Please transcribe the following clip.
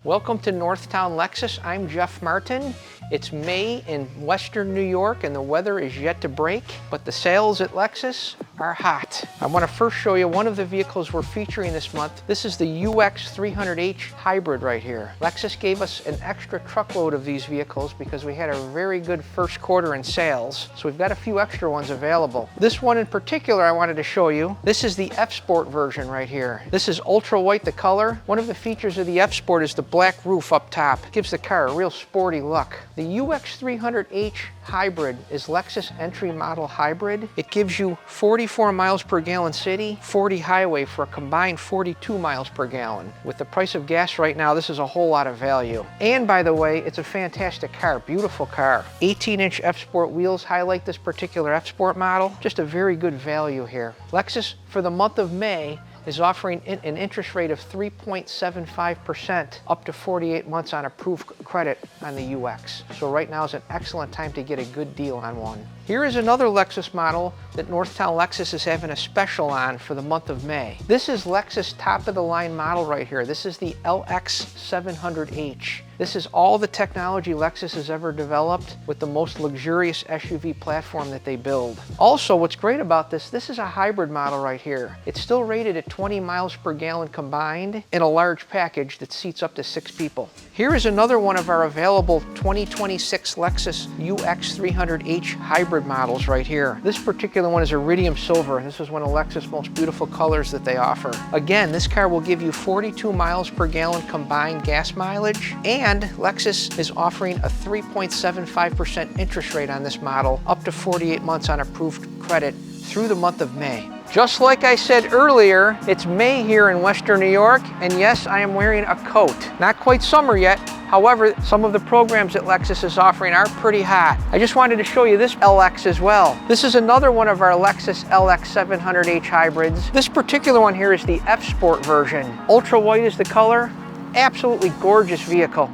Welcome to Northtown Lexus. I'm Jeff Martin. It's May in Western New York and the weather is yet to break, but the sales at Lexus are hot. I want to first show you one of the vehicles we're featuring this month. This is the UX 300H Hybrid right here. Lexus gave us an extra truckload of these vehicles because we had a very good first quarter in sales. So we've got a few extra ones available. This one in particular I wanted to show you. This is the F-Sport version right here. This is ultra white, the color. One of the features of the F-Sport is the black roof up top. It gives the car a real sporty look. The UX 300H Hybrid is Lexus entry model hybrid. It gives you 44 miles per gallon city, 40 highway for a combined 42 miles per gallon. With the price of gas right now, this is a whole lot of value. And by the way, it's a fantastic car, beautiful car. 18-inch F-Sport wheels highlight this particular F-Sport model. Just a very good value here. Lexus, for the month of May, is offering an interest rate of 3.75% up to 48 months on approved credit on the UX. So right now is an excellent time to get a good deal on one. Here is another Lexus model that Northtown Lexus is having a special on for the month of May. This is Lexus top of the line model right here. This is the LX 700H. This is all the technology Lexus has ever developed with the most luxurious SUV platform that they build. Also, what's great about this is a hybrid model right here. It's still rated at 20 miles per gallon combined in a large package that seats up to 6 people. Here is another one of our available 2026 Lexus UX 300H hybrid models right here. This particular one is iridium silver. This is one of Lexus' most beautiful colors that they offer. Again, this car will give you 42 miles per gallon combined gas mileage, and Lexus is offering a 3.75% interest rate on this model up to 48 months on approved credit through the month of May. Just like I said earlier, it's May here in Western New York, and yes, I am wearing a coat. Not quite summer yet. However, some of the programs that Lexus is offering are pretty hot. I just wanted to show you this LX as well. This is another one of our Lexus LX 700H hybrids. This particular one here is the F-Sport version. Ultra white is the color. Absolutely gorgeous vehicle.